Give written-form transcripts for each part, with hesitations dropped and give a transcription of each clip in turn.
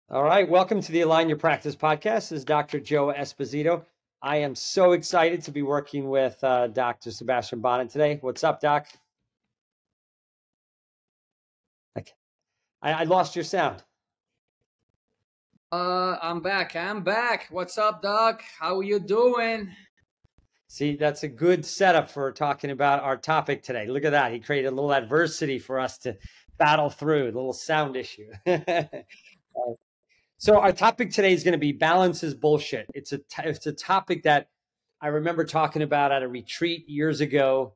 All right, welcome to the Align Your Practice podcast. This is Dr. Joe Esposito. I am so excited to be working with Dr. Sebastian Bonnet today. What's up, Doc? Okay. I lost your sound. I'm back. What's up, Doc? How you doing? See, that's a good setup for talking about our topic today. Look at that. He created a little adversity for us to battle through, a little sound issue. So our topic today is going to be balance is bullshit. It's a topic that I remember talking about at a retreat years ago,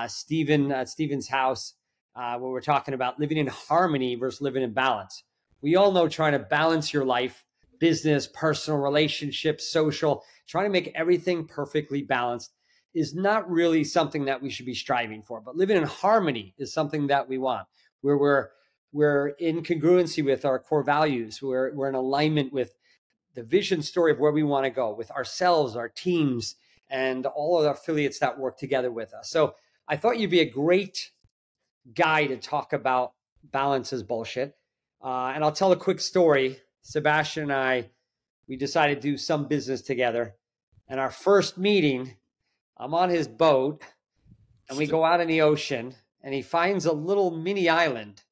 Stephen's house, where we're talking about living in harmony versus living in balance. We all know trying to balance your life, business, personal relationships, social, trying to make everything perfectly balanced is not really something that we should be striving for. But living in harmony is something that we want, where we're in congruency with our core values. We're in alignment with the vision story of where we want to go with ourselves, our teams, and all of the affiliates that work together with us. So I thought you'd be a great guy to talk about balance is bullshit. And I'll tell a quick story. Sebastian and I, we decided to do some business together. And our first meeting, I'm on his boat and we go out in the ocean and he finds a little mini island.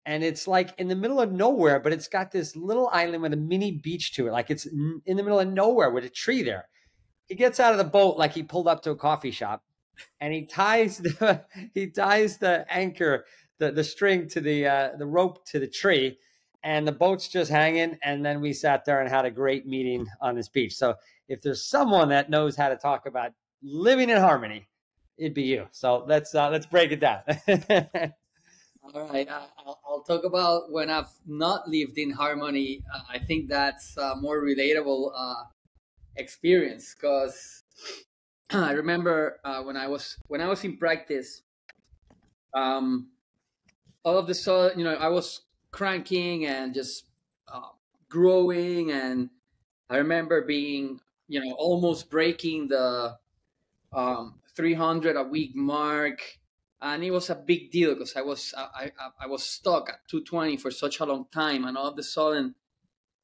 And it's like in the middle of nowhere, but it's got this little island with a mini beach to it. Like it's in the middle of nowhere with a tree there. He gets out of the boat like he pulled up to a coffee shop and he ties the anchor, the string to the rope to the tree, and the boat's just hanging. And then we sat there and had a great meeting on this beach. So if there's someone that knows how to talk about living in harmony, it'd be you. So let's break it down. All right, I'll talk about when I've not lived in harmony. I think that's a more relatable experience because I remember when I was in practice, all of the sudden, I was cranking and just growing, and I remember being, almost breaking the 300 a week mark, and it was a big deal because I was stuck at 220 for such a long time, and all of a sudden,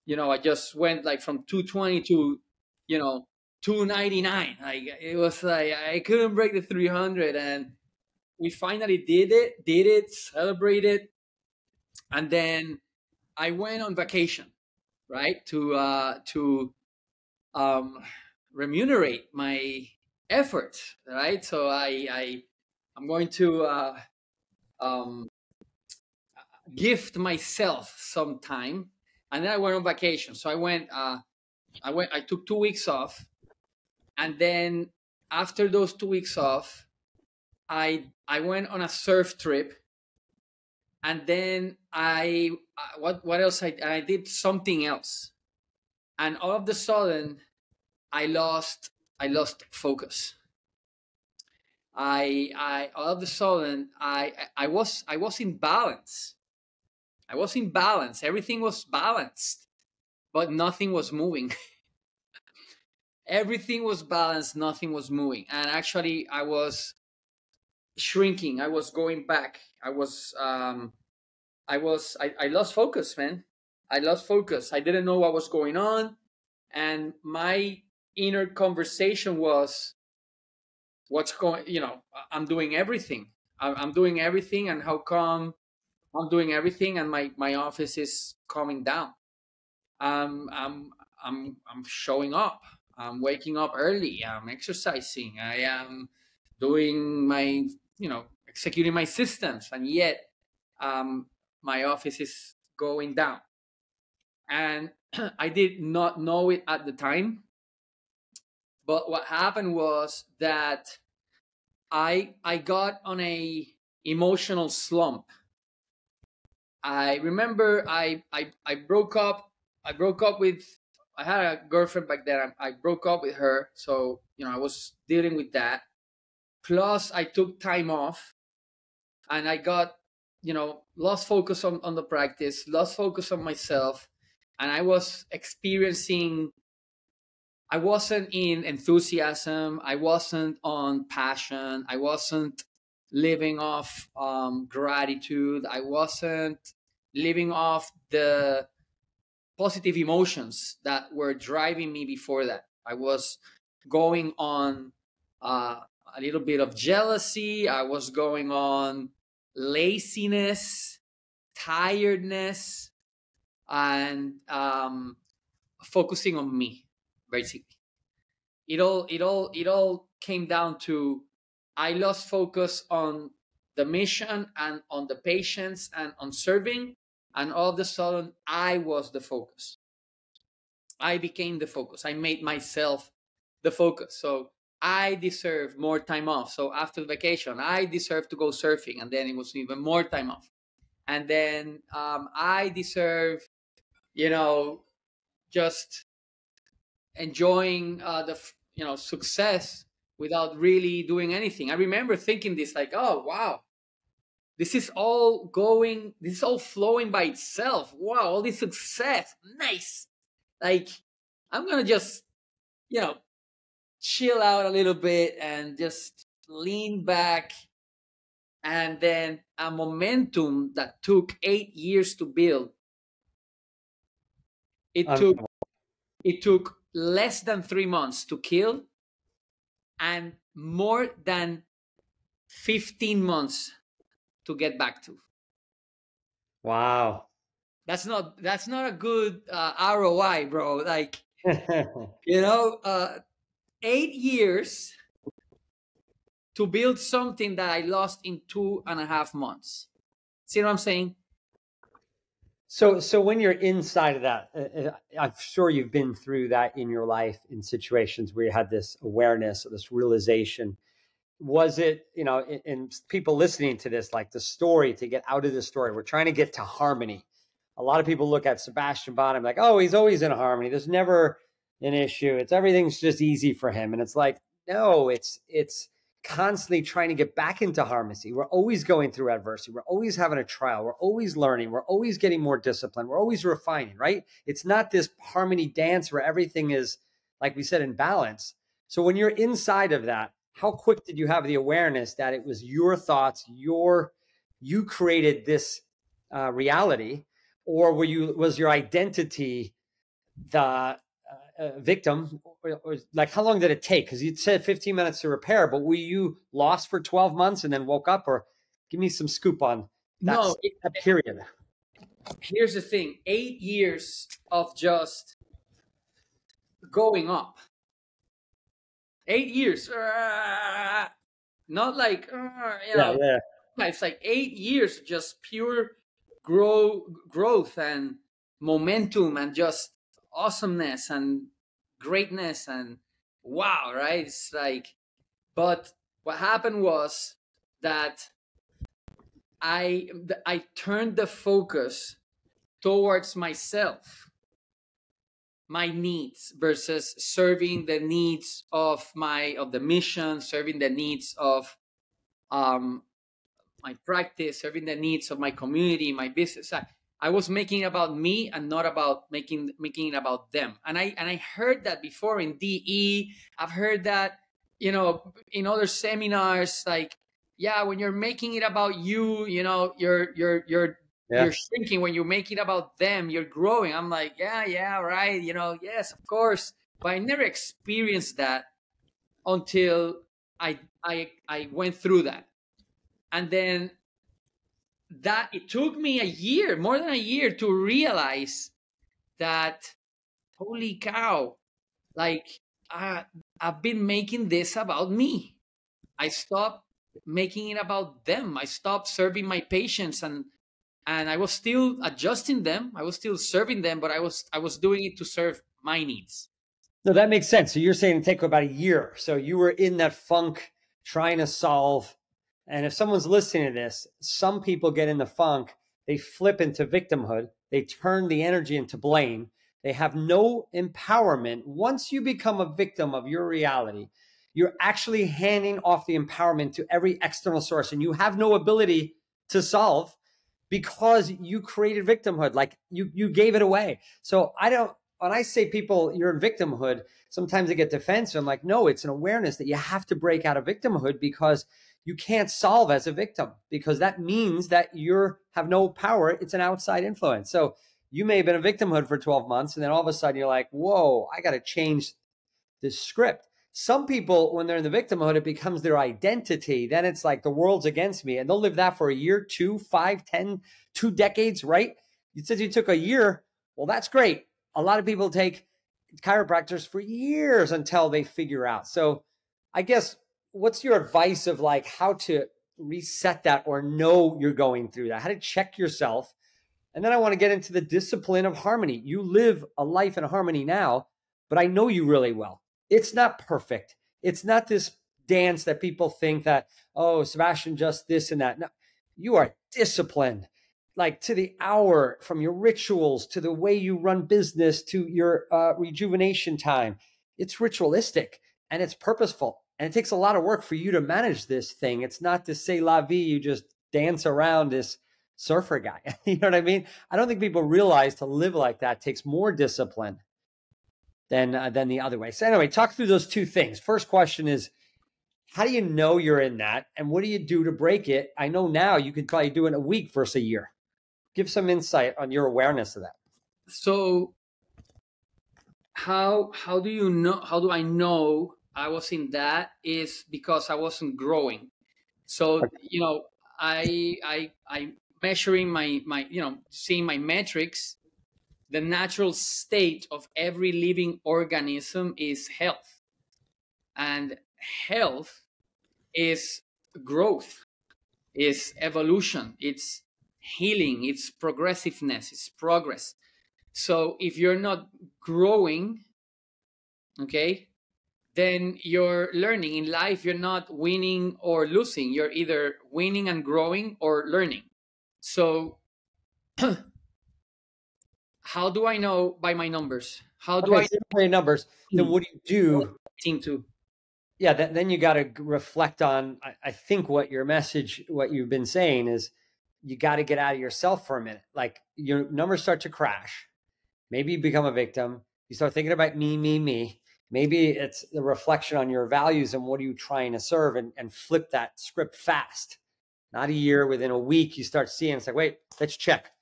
I just went like from 220 to 299. Like it was like I couldn't break the 300, and we finally did it, celebrated, and then I went on vacation, right, to remunerate my effort, right? So I'm going to gift myself some time, and then I went on vacation. So I took 2 weeks off, and then after those 2 weeks off, I went on a surf trip, and then what else? I did something else, and all of a sudden, I lost focus. I all of a sudden I was in balance. I was in balance. Everything was balanced, but nothing was moving. Everything was balanced, nothing was moving. And actually I was shrinking. I was going back. I lost focus, man. I lost focus. I didn't know what was going on. And my inner conversation was, what's going, I'm doing everything. I'm doing everything. And how come I'm doing everything and my office is coming down? I'm showing up. I'm waking up early. I'm exercising. I am doing my, executing my systems. And yet, my office is going down. And I did not know it at the time. But what happened was that I got on a emotional slump. I remember I broke up. I had a girlfriend back then. I broke up with her, so I was dealing with that. Plus, I took time off, and I got lost focus on the practice, lost focus on myself, and I was experiencing. I wasn't in enthusiasm. I wasn't on passion. I wasn't living off gratitude. I wasn't living off the positive emotions that were driving me before that. I was going on a little bit of jealousy. I was going on laziness, tiredness, and focusing on me, basically. It all came down to I lost focus on the mission and on the patients and on serving, and all of a sudden I was the focus. I became the focus. I made myself the focus. So I deserve more time off. So after vacation, I deserve to go surfing, and then it was even more time off. And then I deserve, just enjoying the success without really doing anything. I remember thinking this, like, oh wow, this is all flowing by itself. Wow, all this success, nice. Like, I'm gonna just chill out a little bit and just lean back. And then a momentum that took 8 years to build, it took less than 3 months to kill, and more than 15 months to get back to. Wow. That's not a good ROI, bro. Like, 8 years to build something that I lost in 2.5 months. See what I'm saying? So when you're inside of that, I'm sure you've been through that in your life in situations where you had this awareness or this realization. Was it, and people listening to this, like the story, to get out of the story, we're trying to get to harmony. A lot of people look at Sebastian Bonham like, oh, he's always in harmony. There's never an issue. Everything's just easy for him. And it's like, no, it's constantly trying to get back into harmony. We're always going through adversity. We're always having a trial. We're always learning. We're always getting more disciplined. We're always refining, right? It's not this harmony dance where everything is, like we said, in balance. So when you're inside of that, how quick did you have the awareness that it was your thoughts, you created this reality, or was your identity the victim? Or like, how long did it take? Because you said 15 minutes to repair, but were you lost for 12 months and then woke up? Or give me some scoop on that, that period. Here's the thing: 8 years of just going up. 8 years, not like It's like 8 years of just pure growth and momentum and just awesomeness and greatness and wow, right? It's like, but what happened was that I turned the focus towards myself, my needs, versus serving the needs of the mission, serving the needs of my practice, serving the needs of my community, my business. I was making it about me and not about making it about them. And I heard that before in DE. I've heard that, in other seminars, like, yeah, when you're making it about you, you're shrinking. When you make it about them, you're growing. I'm like, yeah, right. Yes, of course. But I never experienced that until I went through that. And then it took me more than a year to realize that, holy cow, like, I've been making this about me. I stopped making it about them. I stopped serving my patients, and I was still adjusting them. I was still serving them, but I was doing it to serve my needs. No, that makes sense. So you're saying it take about a year. So you were in that funk trying to solve. And if someone's listening to this, some people get in the funk, they flip into victimhood, they turn the energy into blame, they have no empowerment. Once you become a victim of your reality, you're actually handing off the empowerment to every external source, and you have no ability to solve because you created victimhood, like you gave it away. So when I say people, you're in victimhood, sometimes they get defensive. I'm like, no, it's an awareness that you have to break out of victimhood, because you can't solve as a victim, because that means that you have no power. It's an outside influence. So You may have been a victimhood for 12 months, and then all of a sudden you're like, whoa, I got to change this script. Some people, when they're in the victimhood, it becomes their identity. Then it's like the world's against me, and they'll live that for a year, 2, 5, 10, 2 decades, right? You said you took a year. Well, that's great. A lot of people take chiropractors for years until they figure out. So I guess, what's your advice of like how to reset that or know you're going through that, how to check yourself? And then I want to get into the discipline of harmony. You live a life in harmony now, but I know you really well. It's not perfect. It's not this dance that people think that, oh, Sebastian, just this and that. No, you are disciplined, like to the hour, from your rituals to the way you run business to your rejuvenation time. It's ritualistic and it's purposeful. And it takes a lot of work for you to manage this thing. It's not to say la vie, you just dance around this surfer guy. You know what I mean? I don't think people realize to live like that takes more discipline than the other way. So anyway, talk through those two things. First question is, how do you know you're in that? And what do you do to break it? I know now you could probably do it in a week versus a year. Give some insight on your awareness of that. So how do you know, how do I know I was in that? Is because I wasn't growing. So, you know, I measuring my, you know, seeing my metrics. The natural state of every living organism is health. And health is growth, is evolution, it's healing, it's progressiveness, it's progress. So if you're not growing, okay, then you're learning. In life, you're not winning or losing. You're either winning and growing or learning. So how do I know? By my numbers. How do I know by your numbers? Then what do you do? Team two. Yeah, then you got to reflect on, I think what your message, what you've been saying is, you got to get out of yourself for a minute. Like your numbers start to crash. Maybe you become a victim. You start thinking about me, me, me. Maybe it's the reflection on your values and what are you trying to serve, and flip that script fast. Not a year, within a week, you start seeing, it's like, wait, let's check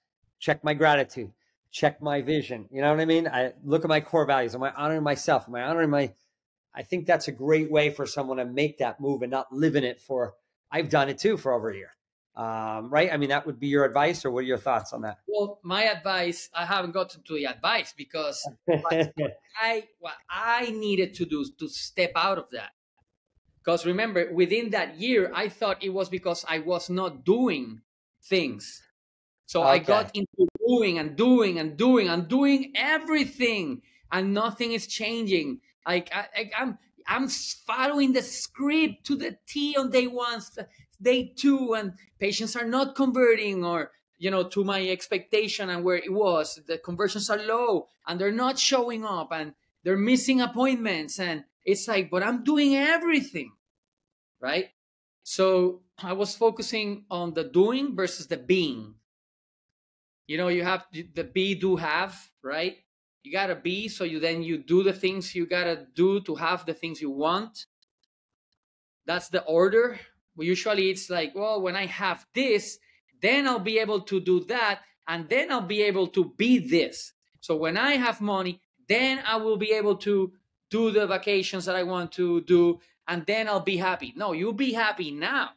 my gratitude, check my vision. You know what I mean? I look at my core values. Am I honoring myself? Am I honoring I think that's a great way for someone to make that move and not live in it for, I've done it too for over a year. Right? I mean, that would be your advice, or what are your thoughts on that? Well, my advice, I haven't gotten to the advice because what I needed to do to step out of that. Because remember, within that year, I thought it was because I was not doing things. So I got into doing and doing and doing and doing everything, and nothing is changing. Like I'm following the script to the T on day 1, day 2, and patients are not converting, or, you know, to my expectation and where it was. The conversions are low and they're not showing up and they're missing appointments. And it's like, but I'm doing everything, right? So I was focusing on the doing versus the being. You know, you have the be, do, have, right? You got to be, so you do the things you got to do to have the things you want. That's the order. Well, usually it's like, well, when I have this, then I'll be able to do that, and then I'll be able to be this. So when I have money, then I will be able to do the vacations that I want to do, and then I'll be happy. No, you be happy now.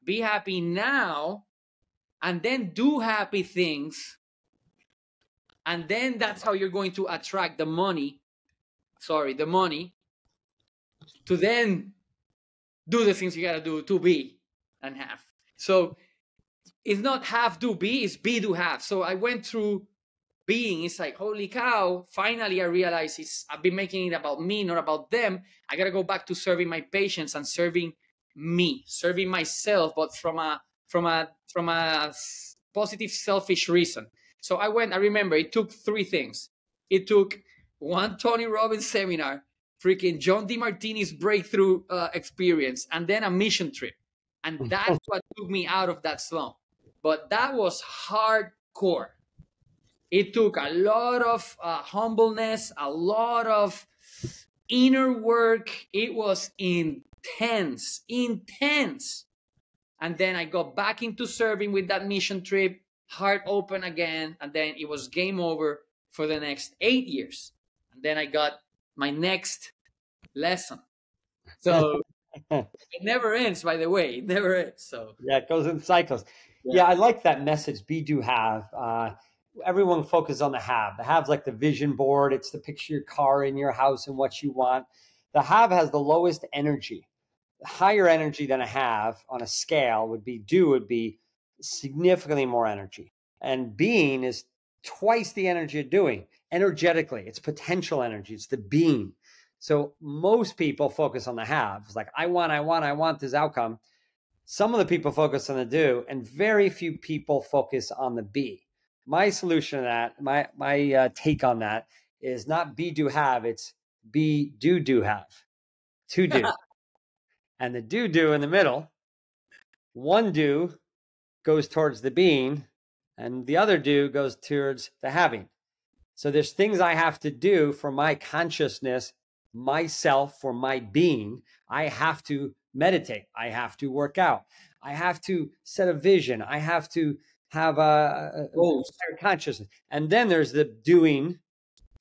Be happy now, and then do happy things. And then that's how you're going to attract the money to then do the things you got to do to be and have. So it's not have, do, be, it's be, do, have. So I went through being. It's like, holy cow, finally I realized I've been making it about me, not about them. I got to go back to serving my patients and serving me, serving myself, but from a positive, selfish reason. So I remember it took 3 things. It took 1 Tony Robbins seminar, freaking John DeMartini's breakthrough experience, and then a mission trip. And that's what took me out of that slump. But that was hardcore. It took a lot of humbleness, a lot of inner work. It was intense. And then I got back into serving with that mission trip. heart open again, and then it was game over for the next 8 years. And then I got my next lesson. So it never ends, by the way. It never ends. So yeah, it goes in cycles. Yeah, I like that message. Be, do, have. Everyone focuses on the have. The have's like the vision board. It's the picture your car in your house and what you want. The have has the lowest energy. The higher energy than a have on a scale would be significantly more energy. And being is twice the energy of doing. Energetically, it's potential energy. It's the being. So most people focus on the have. It's like, I want this outcome. Some of the people focus on the do, and very few people focus on the be. My solution to that, my take on that is not be, do, have. It's be, do, have. To do. And the do in the middle, one do goes towards the being, and the other do goes towards the having. So there's things I have to do for my consciousness, myself, for my being. I have to meditate. I have to work out. I have to set a vision. I have to have a consciousness. And then there's the doing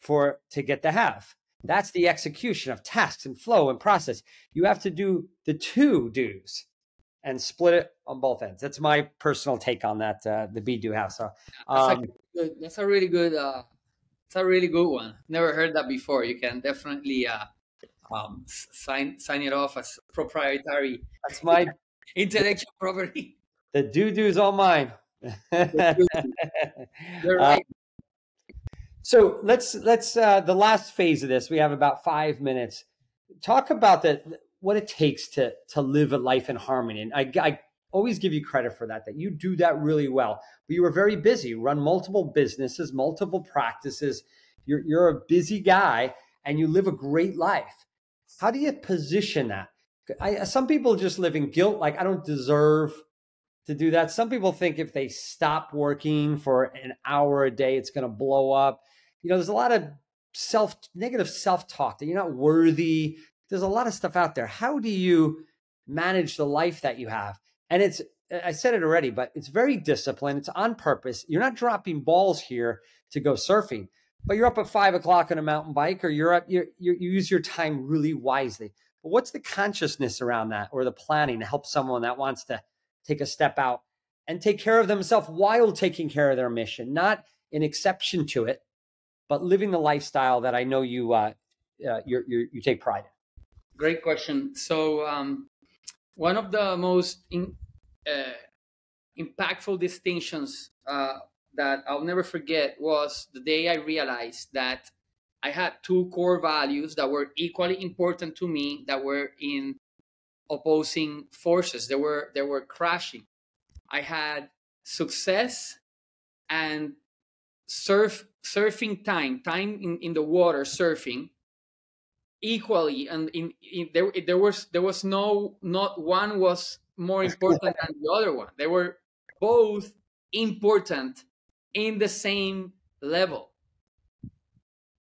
to get the have. That's the execution of tasks and flow and process. You have to do the two do's and split it on both ends. That's my personal take on that, the be, do, have. So that's a really good one. Never heard that before. You can definitely sign it off as proprietary. That's my intellectual property. The do's all mine. You're right. So let's the last phase of this. We have about 5 minutes. Talk about what it takes to live a life in harmony. And I always give you credit for that you do that really well. But you were very busy. You run multiple businesses, multiple practices. You're a busy guy, and you live a great life. How do you position that? Some people just live in guilt, like I don't deserve to do that. Some people think if they stop working for an hour a day, it's going to blow up. There's a lot of negative self-talk that you're not worthy. There's a lot of stuff out there. How do you manage the life that you have? And I said it already, but it's very disciplined. It's on purpose. You're not dropping balls here to go surfing, but you're up at 5 o'clock on a mountain bike, or you use your time really wisely. But what's the consciousness around that, or the planning to help someone that wants to take a step out and take care of themselves while taking care of their mission, not an exception to it, but living the lifestyle that I know you take pride in? Great question. So one of the most impactful distinctions that I'll never forget was the day I realized that I had two core values that were equally important to me, that were in opposing forces. They were crashing. I had success and surfing time in the water, surfing equally, and there was not one was more important than the other one. They were both important in the same level.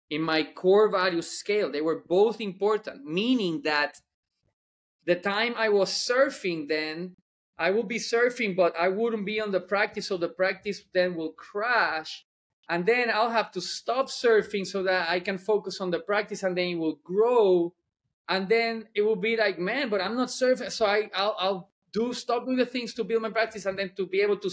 In my core value scale, they were both important, meaning that the time I was surfing, then I would be surfing, but I wouldn't be on the practice, so the practice then will crash. And then I'll have to stop surfing so that I can focus on the practice, and then it will grow. And then it will be like, man, but I'm not surfing. So I'll stop doing the things to build my practice, and then to be able to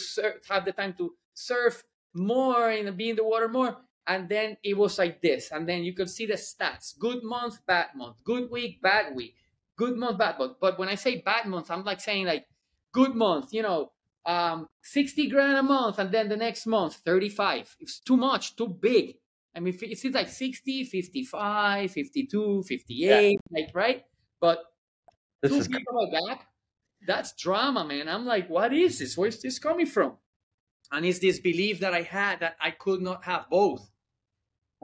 have the time to surf more and be in the water more. And then it was like this. And then you could see the stats. Good month, bad month. Good week, bad week. Good month, bad month. But when I say bad month, I'm like saying like good month, 60 grand a month, and then the next month 35. It's too much, too big. I mean, it's like 60, 55, 52, 58, like, right? But too big of a gap, that's drama, man. I'm like, what is this? Where's this coming from? And it's this belief that I had that I could not have both.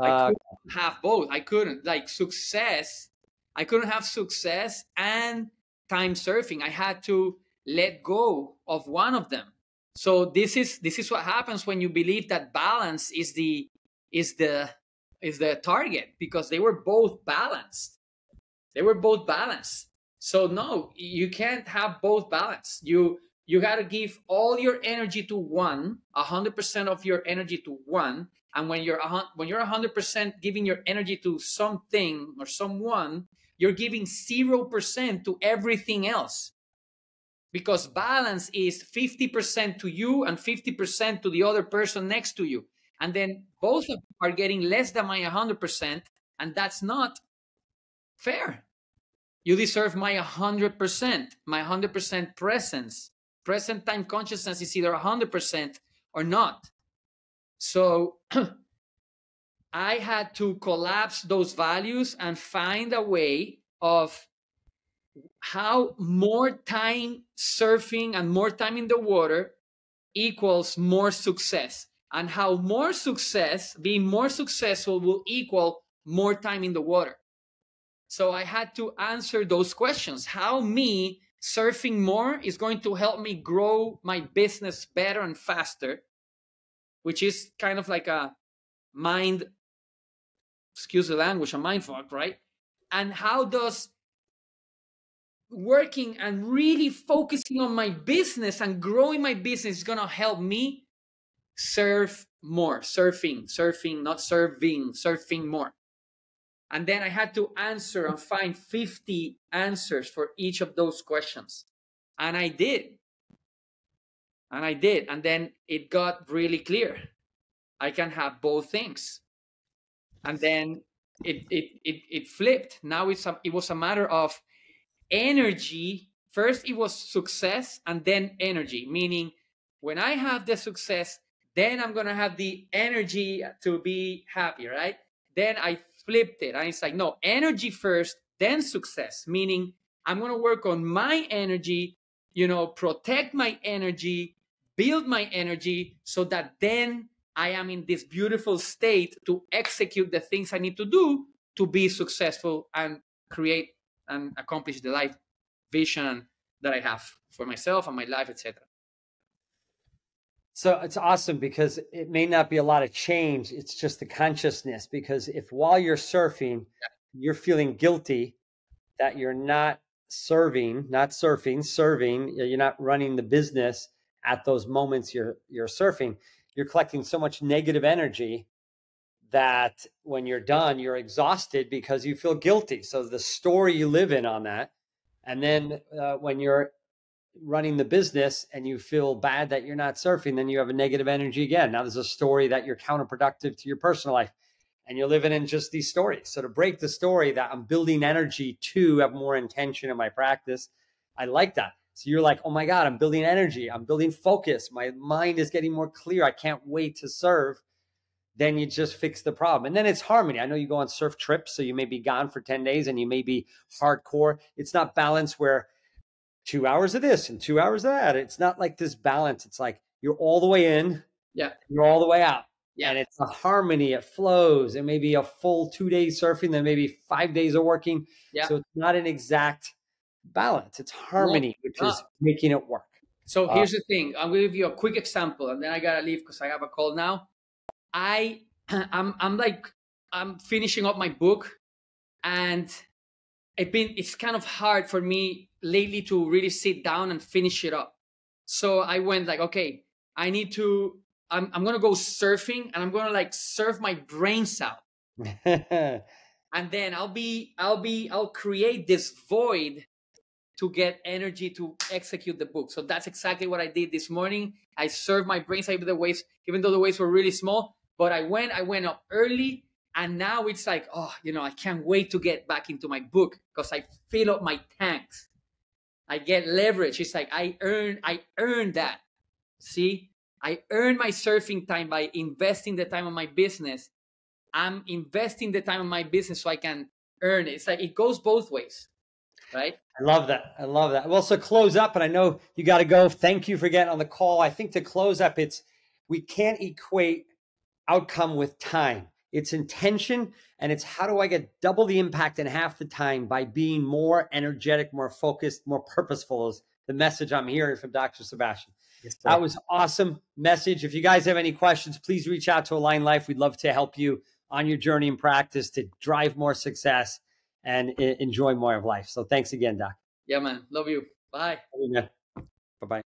I couldn't have both. I couldn't, like, success. I couldn't have success and time surfing. I had to let go of one of them. So this is what happens when you believe that balance is the target, because they were both balanced. They were both balanced. So no, you can't have both balance. You You got to give all your energy to one, 100% of your energy to one. And when you're 100% giving your energy to something or someone, you're giving 0% to everything else. Because balance is 50% to you and 50% to the other person next to you. And then both of you are getting less than my 100%, and that's not fair. You deserve my 100%, my 100% presence. Present time consciousness is either 100% or not. So I had to collapse those values and find a way of how more time surfing and more time in the water equals more success, and how more success, being more successful, will equal more time in the water. So I had to answer those questions. How me surfing more is going to help me grow my business better and faster, which is kind of like a mind, excuse the language, a mind fuck, right? And how does working and really focusing on my business and growing my business is going to help me surf more, surfing, not serving, surfing more. And then I had to answer and find 50 answers for each of those questions. And I did. And then it got really clear. I can have both things. And then it flipped. Now it was a matter of energy. First it was success and then energy, meaning when I have the success, then I'm going to have the energy to be happy, right? Then I flipped it and it's like, no, energy first, then success, meaning I'm going to work on my energy, protect my energy, build my energy, so that then I am in this beautiful state to execute the things I need to do to be successful and create and accomplish the life vision that I have for myself and my life, etc. So it's awesome because it may not be a lot of change. It's just the consciousness. Because if while you're surfing, you're feeling guilty that you're not serving, you're not running the business at those moments you're surfing, you're collecting so much negative energy that when you're done, you're exhausted because you feel guilty. So the story you live in on that. And then when you're running the business and you feel bad that you're not surfing, then you have a negative energy again. Now there's a story that you're counterproductive to your personal life and you're living in just these stories. So to break the story that I'm building energy to have more intention in my practice, I like that. So you're like, oh my God, I'm building energy. I'm building focus. My mind is getting more clear. I can't wait to serve. Then you just fix the problem. And then it's harmony. I know you go on surf trips, so you may be gone for 10 days and you may be hardcore. It's not balance where 2 hours of this and 2 hours of that. It's not like this balance. It's like you're all the way in. Yeah. You're all the way out. Yeah. And it's a harmony. It flows. It may be a full 2 days surfing, then maybe 5 days of working. Yeah. So it's not an exact balance. It's harmony, which is making it work. So here's the thing. I'm going to give you a quick example and then I got to leave because I have a call now. I'm finishing up my book and it's kind of hard for me lately to really sit down and finish it up. So I went like, okay, I'm going to go surfing and I'm going to like surf my brains out. And then I'll create this void to get energy to execute the book. So that's exactly what I did this morning. I surfed my brains out with the waves, even though the waves were really small, but I went up early. And now it's like, I can't wait to get back into my book because I fill up my tanks. I get leverage. It's like I earn that. See, I earn my surfing time by investing the time on my business. I'm investing the time on my business so I can earn it. It's like it goes both ways, right? I love that. Well, so close up, and I know you got to go. Thank you for getting on the call. I think to close up, we can't equate outcome with time. It's intention, and it's how do I get double the impact in half the time by being more energetic, more focused, more purposeful is the message I'm hearing from Dr. Sebastian. Yes, that was awesome message. If you guys have any questions, please reach out to Align Life. We'd love to help you on your journey in practice to drive more success and enjoy more of life. So thanks again, Doc. Yeah, man. Love you. Bye. Bye-bye.